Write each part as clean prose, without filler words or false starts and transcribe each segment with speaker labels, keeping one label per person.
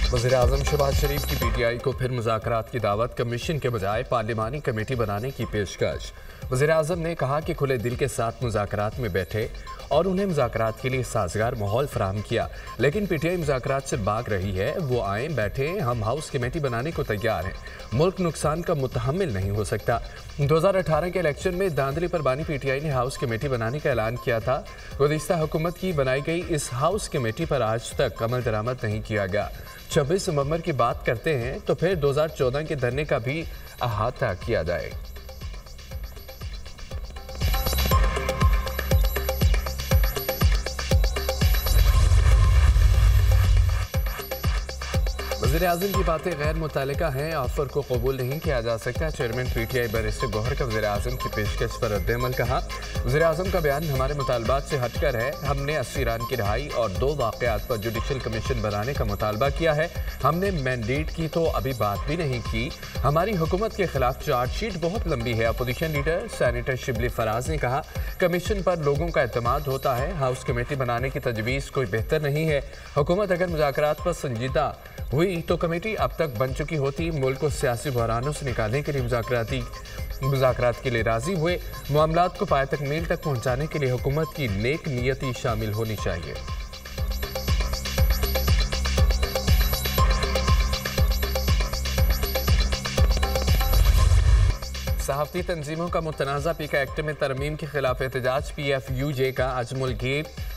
Speaker 1: वज़ीर-ए-आज़म शहबाज शरीफ की पीटीआई को फिर मुज़ाकरात की दावत, कमीशन के बजाय पार्लिमानी कमेटी बनाने की पेशकश। वज़ीर-ए-आज़म ने कहा कि खुले दिल के साथ मुज़ाकरात में बैठे और उन्हें मुज़ाकरात के लिए साजगार माहौल फराहम किया, लेकिन पीटीआई मुज़ाकरात से भाग रही है। वो आए बैठे, हम हाउस कमेटी बनाने को तैयार हैं। मुल्क नुकसान का मुतहम्मिल नहीं हो सकता। 2018 के इलेक्शन में धांधली पर बानी पीटीआई ने हाउस कमेटी बनाने का ऐलान किया था। गुज़िश्ता हुकूमत की बनाई गई इस हाउस कमेटी पर आज तक अमल दरामद नहीं किया गया। 26 नवंबर की बात करते हैं तो फिर 2014 के धरने का भी अहाता किया जाए। वज़ीर-ए-आज़म की बातें गैर मुतल्लिका हैं, ऑफर को कबूल नहीं किया जा सकता। चेयरमैन पीटीआई बैरिस्टर गौहर का वज़ीर-ए-आज़म की पेशकश पर रद्द-ए-अमल कहा। वज़ीर-ए-आज़म का बयान हमारे मुतालबात से हटकर है। हमने असीरान की रिहाई और 2 वाक़यात पर जुडिशल कमीशन बनाने का मुतालबा किया है। हमने मैंडेट की तो अभी बात भी नहीं की। हमारी हुकूमत के खिलाफ चार्जशीट बहुत लंबी है। Opposition leader senator Shibli Faraz ने कहा, कमीशन पर लोगों का एतमाद होता है। हाउस कमेटी बनाने की तजवीज़ कोई बेहतर नहीं है। हुकूमत अगर मुज़ाकरात पर संजीदा हुई तो कमेटी अब तक बन चुकी होती। मुल्क को सियासी बहरानों से निकालने के लिए मुज़ाकरात के लिए राजी हुए। मामलात को पाए तकमील तक पहुंचाने के लिए हुकूमत की नेक नियति शामिल होनी चाहिए। सहाफ़ती तंजीमों का मुतनाज़ा पीका एक्ट में तरमीम के खिलाफ एहतजाज। PFUJ का आज मुल्क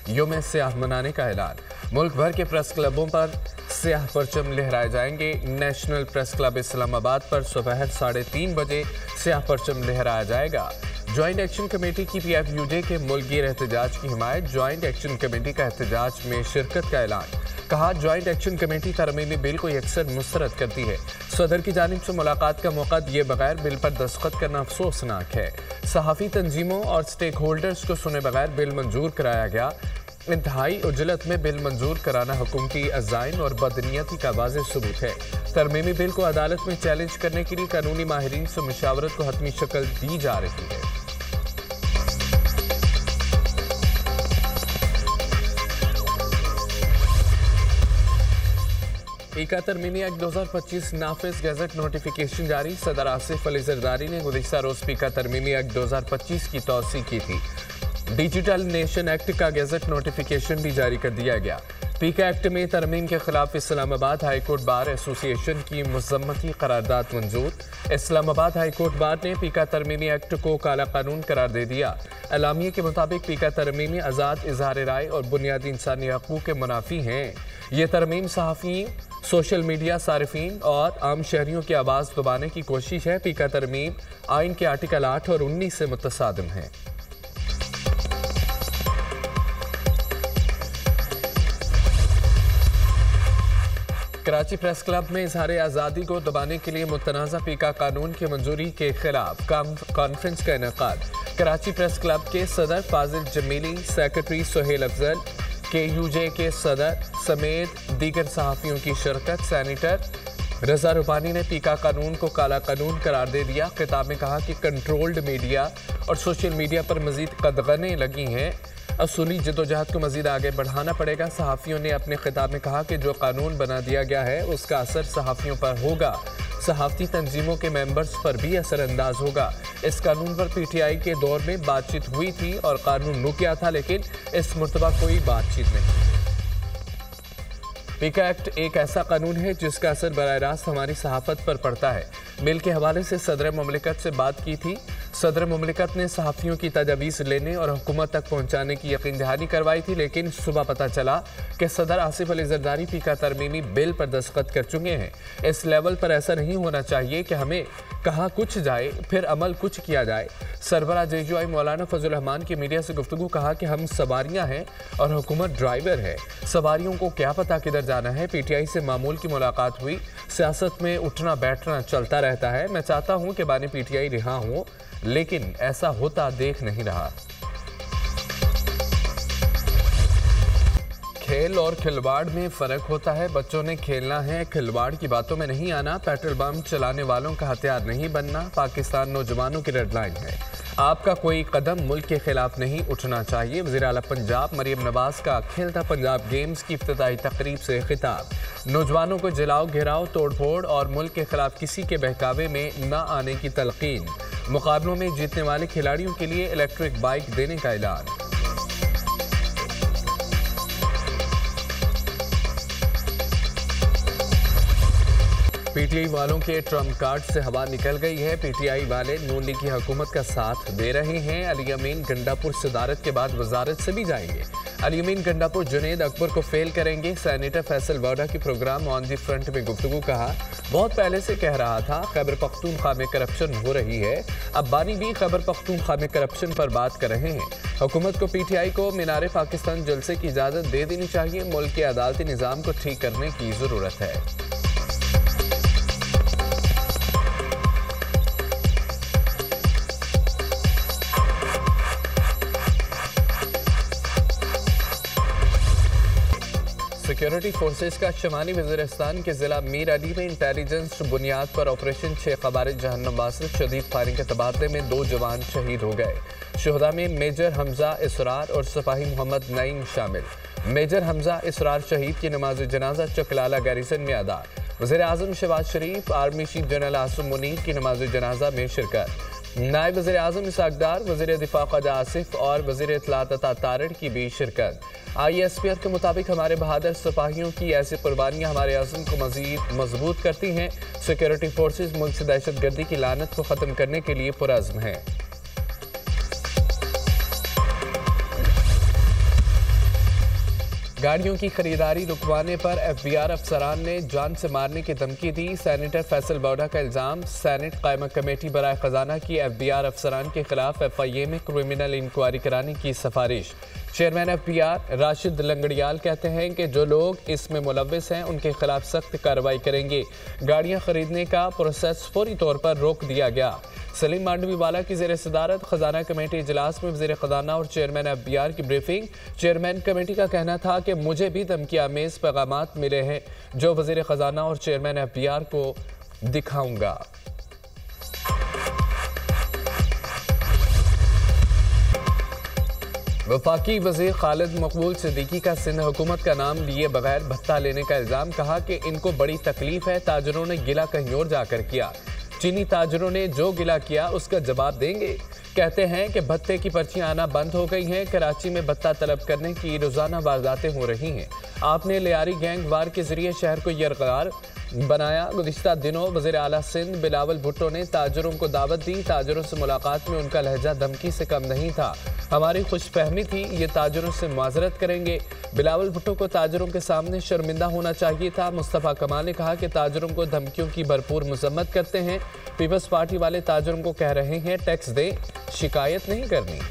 Speaker 1: योम स्याह मनाने का ऐलान। मुल्क भर के प्रेस क्लबों पर स्याह परचम लहराए जाएंगे। नेशनल प्रेस क्लब इस्लामाबाद पर सुबह 3:30 बजे स्याह परचम लहराया जाएगा। ज्वाइंट एक्शन कमेटी की PFUJ के मुल्क एहतजाज की हिमायत। ज्वाइंट एक्शन कमेटी का एहतजाज में शिरकत का ऐलान। कहा, ज्वाइंट एक्शन कमेटी तरमीमी बिल को यकसर मुस्तरद करती है। सदर की जानिब से मुलाकात का मौका दिए बगैर बिल पर दस्तखत करना अफसोसनाक है। सहाफ़ी तंजीमों और स्टेक होल्डर्स को सुने बगैर बिल मंजूर कराया गया। इंतहाई उजलत में बिल मंजूर कराना हुकूमती अज़ाइम और बदनीयती का वाज़ेह सबूत है। तरमीमी बिल को अदालत में चैलेंज करने के लिए कानूनी माहिरीन से मुशावरत को हतमी शक्ल दी जा रही है। पीका तरमीमी एक्ट 2025 नाफिज गजट नोटिफिकेशन जारी। सदर आसिफ अली जरदारी ने गुज़िश्ता रोज़ पीका तरमीमी एक्ट 2025 की तौसीक़ की थी। डिजिटल नेशन एक्ट का गजट नोटिफिकेशन भी जारी कर दिया गया। पीका एक्ट में तरमीम के खिलाफ Islamabad high court bar association की मुज़म्मती करारदाद मंजूर। इस्लामाबाद हाई कोर्ट बार ने पीका तरमीमी एक्ट को काला कानून करार दे दिया। एलामिये के मुताबिक पीका तरमीमी आज़ाद इज़हार राय और बुनियादी इंसानी हकूक़ के मुनाफी हैं। ये तरमीम सहाफ़ी, सोशल मीडिया सारिफीन और आम शहरियों की आवाज़ दबाने की कोशिश है। पीका तरमीम आइन के आर्टिकल 8 और 19 से मुतसादिम है। कराची प्रेस क्लब में इजहार आज़ादी को दबाने के लिए मुतनाज़ा पीका कानून की मंजूरी के खिलाफ कॉन्फ्रेंस का इनेकाद। कराची प्रेस क्लब के सदर फाजिल जमीली, सेक्रेटरी सुहेल अफजल, KUJ के सदर समेत दीगर सहाफ़ियों की शिरकत। सेनेटर रजा रुपानी ने पीका कानून को काला कानून करार दे दिया। खिताब में कहा कि कंट्रोल्ड मीडिया और सोशल मीडिया पर मजीद कदगनें लगी हैं। असूली जदोजहद को मजीद आगे बढ़ाना पड़ेगा। सहाफ़ियों ने अपने खिताब में कहा कि जो कानून बना दिया गया है उसका असर सहाफ़ियों पर होगा। सहाफ़ती तंजीमों के मेंबर्स पर भी असरअंदाज होगा। इस कानून पर PTI के दौर में बातचीत हुई थी और कानून रुक गया था, लेकिन इस मरतबा कोई बातचीत नहीं। पीका एक्ट एक ऐसा कानून है जिसका असर बराह रास्त हमारी सहाफ़त पर पड़ता है। बिल के हवाले से सदर मुमलिकत से बात की थी। सदर मुमलिकत ने सहाफ़ियों की तजावीज़ लेने और हुकूमत तक पहुँचाने की यकीन दहानी करवाई थी, लेकिन सुबह पता चला कि सदर आसिफ अली जरदारी पीका तरमीमी बिल पर दस्तखत कर चुके हैं। इस लेवल पर ऐसा नहीं होना चाहिए कि हमें कहा कुछ जाए फिर अमल कुछ किया जाए। सरबराह JUI मौलाना फजल रहमान की मीडिया से गुफ्तगू कहा कि हम सवारियाँ हैं और हुकूमत ड्राइवर है। सवारियों को क्या पता किधर जाना है। PTI से मामूल की मुलाकात हुई। सियासत में उठना बैठना चलता रहता है। मैं चाहता हूँ कि बानी PTI रिहा हो, लेकिन ऐसा होता देख नहीं रहा। खेल और खिलवाड़ में फ़र्क होता है। बच्चों ने खेलना है, खिलवाड़ की बातों में नहीं आना। पेट्रोल बम चलाने वालों का हथियार नहीं बनना, पाकिस्तान नौजवानों की रेड लाइन है। आपका कोई कदम मुल्क के खिलाफ नहीं उठना चाहिए। वज़ीर आला पंजाब मरियम नवाज का खेलता पंजाब गेम्स की इफ्तिताई तकरीब से खिताब। नौजवानों को जलाओ, घेराव, तोड़फोड़ और मुल्क के खिलाफ किसी के बहकावे में न आने की तलकीन। मुकाबलों में जीतने वाले खिलाड़ियों के लिए इलेक्ट्रिक बाइक देने का ऐलान। पीटीआई वालों के ट्रम्प कार्ड से हवा निकल गई है। पीटीआई वाले नून लीग की हुकूमत का साथ दे रहे हैं। अली अमीन गंडापुर सदारत के बाद वजारत से भी जाएंगे। अली अमीन गंडापुर जुनेद अकबर को फेल करेंगे। सेनेटर फैसल वोडा की प्रोग्राम ऑन दी फ्रंट में गुफ्तगू कहा, बहुत पहले से कह रहा था खैबर पख्तूनख्वा में करप्शन हो रही है। अब बानी भी खैबर पख्तूनख्वा में करप्शन पर बात कर रहे हैं। हुकूमत को पीटीआई को मीनारे पाकिस्तान जलसे की इजाज़त दे देनी चाहिए। मुल्क के अदालती निज़ाम को ठीक करने की ज़रूरत है। सिक्योरिटी फोर्सेस का शमाली वज़ीरिस्तान के ज़िला मीर अली में इंटेलिजेंस बुनियाद पर ऑपरेशन 6 ख़वारिज जहन्नम वासिल शदीद फायरिंग के तबादले में 2 जवान शहीद हो गए। शुहदा में मेजर हमजा इसरार और सिपाही मोहम्मद नईम शामिल। मेजर हमजा इसरार शहीद की नमाज जनाजा चकलाला गैरिसन में अदा। वज़ीर आज़म Shehbaz Sharif, army chief general Asim Munir की नमाज जनाजा में शिरकत। नायब वज़ीर आज़म इसाक डार, वज़ीर दिफा ख्वाजा आसिफ और वज़ीर इत्तलात अता तारड़ की भी शिरकत। ISPR के मुताबिक हमारे बहादुर सिपाहियों की ऐसी कुर्बानियाँ हमारे आज़म को मज़ीद मजबूत करती हैं। सिक्योरिटी फोर्सेस मुल्क से दहशतगर्दी की लानत को ख़त्म करने के लिए पुरअज़्म हैं। गाड़ियों की खरीदारी रुकवाने पर FBR अफसरान ने जान से मारने की धमकी दी। सेनेटर फैसल वोडा का इल्ज़ाम, सेनेट कायमा कमेटी बराए खजाना की FBR अफसरान के खिलाफ FIA में क्रिमिनल इंक्वायरी कराने की सिफारिश। चेयरमैन FBR राशिद लंगड़ियाल कहते हैं कि जो लोग इसमें मुलव्विस हैं उनके खिलाफ सख्त कार्रवाई करेंगे। गाड़ियां खरीदने का प्रोसेस फौरी तौर पर रोक दिया गया। सलीम मांडवीवाला की ज़ेर सदारत खजाना कमेटी इजलास में वज़ीर खजाना और चेयरमैन FBR की ब्रीफिंग। चेयरमैन कमेटी का कहना था कि मुझे भी धमकी आमेज पैगामात मिले हैं जो वज़ीर खजाना और चेयरमैन FBR को दिखाऊंगा। वफाकी वज़ीर खालिद मकबूल सिद्दीकी का सिंध हुकूमत का नाम लिए बगैर भत्ता लेने का इल्ज़ाम। कहा कि इनको बड़ी तकलीफ है, ताजरों ने गिला कहीं और जाकर किया। चीनी ताजरों ने जो गिला किया उसका जवाब देंगे। कहते हैं कि भत्ते की पर्चियां आना बंद हो गई हैं। कराची में भत्ता तलब करने की रोज़ाना वारदातें हो रही हैं। आपने लियारी गैंग वार के जरिए शहर को यरगार बनाया। गुज़िश्ता दिनों वज़ीर आला सिंध बिलावल भुट्टो ने ताजरों को दावत दी। ताजरों से मुलाकात में उनका लहजा धमकी से कम नहीं था। हमारी खुशफहमी थी, ये ताजरों से माजरत करेंगे। बिलावल भुट्टो को ताजरों के सामने शर्मिंदा होना चाहिए था। मुस्तफ़ा कमाल ने कहा कि ताजरों को धमकियों की भरपूर मजम्मत करते हैं। पीपल्स पार्टी वाले ताजरों को कह रहे हैं टैक्स दें, शिकायत नहीं करनी।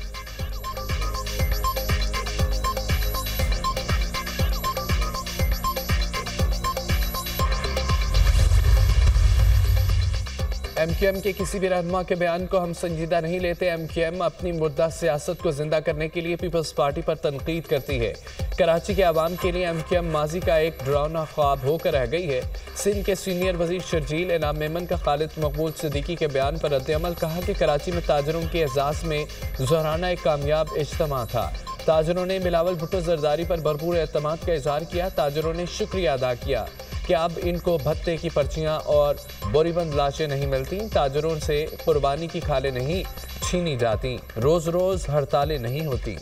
Speaker 1: MQM के किसी भी रहनुमा के बयान को हम संजीदा नहीं लेते। MQM अपनी मुद्दा सियासत को जिंदा करने के लिए पीपल्स पार्टी पर तनकीद करती है। कराची के आवाम के लिए MQM माजी का एक डरावना ख्वाब होकर रह गई है। सिंध के सीनियर वजीर शर्जील इनाम मेमन का खालिद मकबूल सिद्दीकी के बयान पर रद्द-ए-अमल। कहा कि कराची में ताजरों के एजाज में ज़ोराना एक कामयाब इज्तिमा था। ताजरों ने बिलावल भुट्टो जरदारी पर भरपूर एतमाद का इजहार किया। ताजरों ने शुक्रिया अदा किया कि अब इनको भत्ते की पर्चियां और बोरीबंद लाशें नहीं मिलती। ताजरों से कुर्बानी की खालें नहीं छीनी जाती। रोज रोज हड़तालें नहीं होती।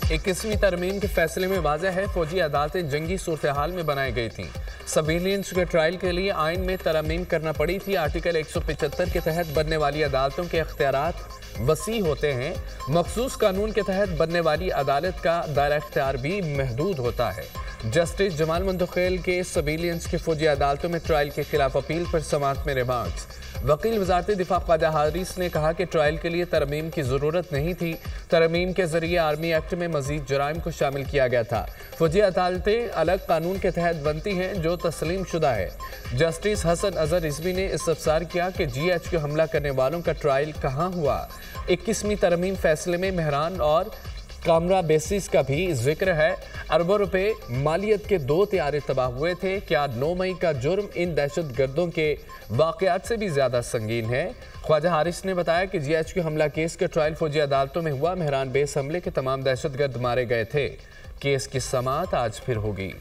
Speaker 1: 21वीं तरमीम के फैसले में वाज़ह है फौजी अदालतें जंगी सूरत हाल में बनाई गई थीं। सिविलियंस के ट्रायल के लिए आइन में तरमीम करना पड़ी थी। आर्टिकल 175 के तहत बनने वाली अदालतों के इख्तियारात वसी होते हैं। मखसूस कानून के तहत बनने वाली अदालत का दायरा इख्तियार भी महदूद होता है। जस्टिस जमाल मंदखेल के सिविलियंस की फौजी अदालतों में ट्रायल के खिलाफ अपील पर समाअत में रिमार्क्स। वकील वज़ारत दिफा ख्वाजा हारिस ने कहा कि ट्रायल के लिए तरमीम की ज़रूरत नहीं थी। तरमीम के जरिए आर्मी एक्ट में मजीद जराइम को शामिल किया गया था। फौजी अदालतें अलग कानून के तहत बनती हैं जो तस्लीम शुदा है। जस्टिस हसन अजहर रिजवी ने इस्तफसार किया कि GH को हमला करने वालों का ट्रायल कहाँ हुआ। 21वीं तरमीम फैसले में मेहरान और कामरा बेसिस का भी जिक्र है। अरबों रुपए मालियत के 2 तैयारे तबाह हुए थे। क्या 9 मई का जुर्म इन दहशत गर्दों के वाकयात से भी ज्यादा संगीन है? ख्वाजा हारिस ने बताया कि GHQ हमला केस का ट्रायल फौजी अदालतों में हुआ। मेहरान बेस हमले के तमाम दहशतगर्द मारे गए थे। केस की समाअत आज फिर होगी।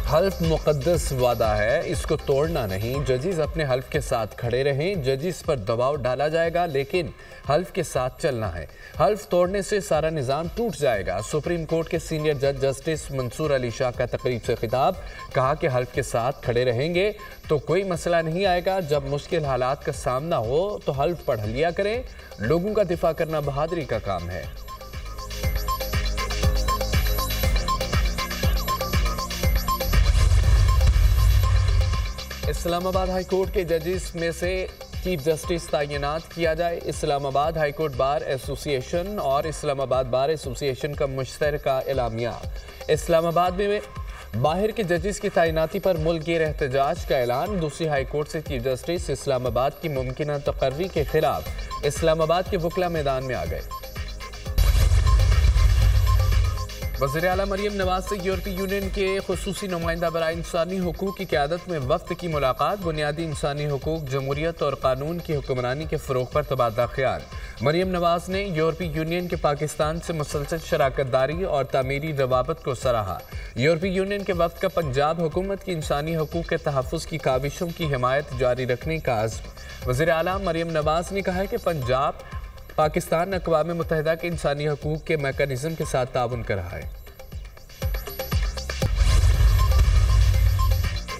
Speaker 1: हल्फ मुकद्दस वादा है, इसको तोड़ना नहीं। जजिस अपने हल्फ के साथ खड़े रहें। जजिस पर दबाव डाला जाएगा लेकिन हल्फ के साथ चलना है। हल्फ तोड़ने से सारा निज़ाम टूट जाएगा। सुप्रीम कोर्ट के सीनियर जज जस्टिस मंसूर अली शाह का तकरीब से खिताब। कहा कि हल्फ के साथ खड़े रहेंगे तो कोई मसला नहीं आएगा। जब मुश्किल हालात का सामना हो तो हल्फ पढ़ लिया करें। लोगों का दिफा करना बहादुरी का काम है। इस्लामाबाद हाई कोर्ट के जजेस में से चीफ जस्टिस तैनात किया जाए। Islamabad high court bar association और इस्लामाबाद बार एसोसिएशन का मुश्तरका एलामिया। इस्लामाबाद में बाहर के जजेस की तैनाती पर मुल्की एहतजाज का ऐलान। दूसरी हाई कोर्ट से चीफ जस्टिस इस्लामाबाद की मुमकिन तकर्री के खिलाफ इस्लामाबाद के वकला मैदान में आ गए। वज़ीर आला मरियम नवाज से यूरोपीय यूनियन के खुसूसी नुमाइंदा बराए इंसानी हुकूक की क़यादत में वफ्द की मुलाकात। बुनियादी इंसानी हुकूक, जमहूरियत और कानून की हुक्मरानी के फ़रोग़ पर तबादला ख्याल। मरियम नवाज ने यूरोपीय यूनियन के पाकिस्तान से मुसलसल शराकत दारी और तामीरी रवाबत को सराहा। यूरोपीय यूनियन के वफ्द का पंजाब हुकूमत की इंसानी हुकूक के तहफ़्फ़ुज़ की काविशों की हिमायत जारी रखने का अज़्म। वज़ीर आला मरियम नवाज ने कहा है कि पंजाब पाकिस्तान अक़वाम मुत्तहिदा के इंसानी हकूक़ के मैकेनिज़्म के साथ ताउन कर रहा है।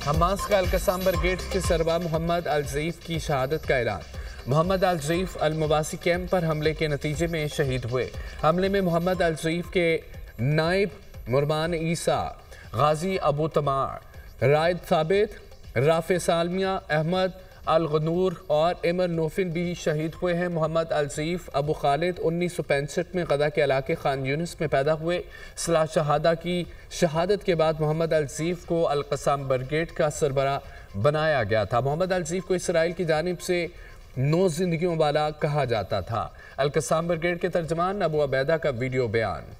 Speaker 1: हमास का अल-क़स्साम ब्रिगेड के सरबराह मोहम्मद अल-ज़ईफ़ की शहादत का ऐलान। मोहम्मद अल-ज़ईफ़ अल-मवासी कैंप पर हमले के नतीजे में शहीद हुए। हमले में मोहम्मद अल-ज़ईफ़ के नायब मुरमान ईसा, गाजी अबू तमार, रायद साबित, राफ़े सालमिया, अहमद अल-गनूर और इमर नोफिन भी शहीद हुए हैं। मोहम्मद अल-ज़ईफ़ अबू खालिद 1965 में गदा के इलाके खान यूनिस में पैदा हुए। सलाह शहादा की शहादत के बाद मोहम्मद अल-ज़ईफ़ को अल-क़स्साम ब्रिगेड का सरबराह बनाया गया था। मोहम्मद अल-ज़ईफ़ को इसराइल की जानिब से 9 जिंदगियों वाला कहा जाता था। अल-क़स्साम ब्रिगेड के तर्जमान अबू अबैदा का वीडियो बयान।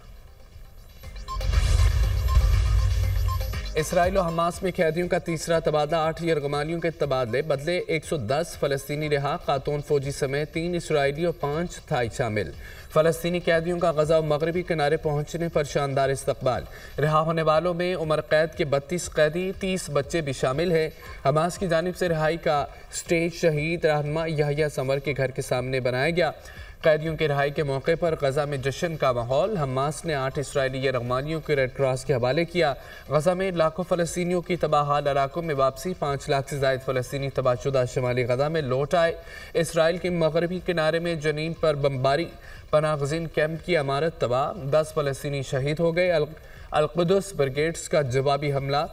Speaker 1: इसराइल और हमास में कैदियों का तीसरा तबादला। 8 यरगमालियों के तबादले बदले। 110 फ़लस्तीनी रिहा, खातून फौजी समेत 3 इसराइली और 5 थाई शामिल। फ़लस्तीनी कैदियों का गज़ा मगरबी किनारे पहुंचने पर शानदार इस्तकबाल। रिहा होने वालों में उम्र कैद के 32 कैदी, 30 बच्चे भी शामिल हैं। हमास की जानिब से रिहाई का स्टेज शहीद रहनुमा यहया समर के घर के सामने बनाया गया। कैदियों की रिहाई के मौके पर गजा में जश्न का माहौल। हमास ने 8 इसराइली यरगमालियों को रेड क्रॉस के हवाले किया। गजा में लाखों फ़लस्तीनियों की तबाहाल इलाकों में वापसी। 5 लाख से ज़ायद फ़लस्तीनी तबाहशुदा शुमाली गजा में लौट आए। इसराइल के मगरबी किनारे में जनीन पर बमबारी, पनाहगज़ीन कैंप की इमारत तबाह, 10 फ़लस्तीनी शहीद हो गए। अल-कुद्स ब्रिगेड्स का जवाबी हमला।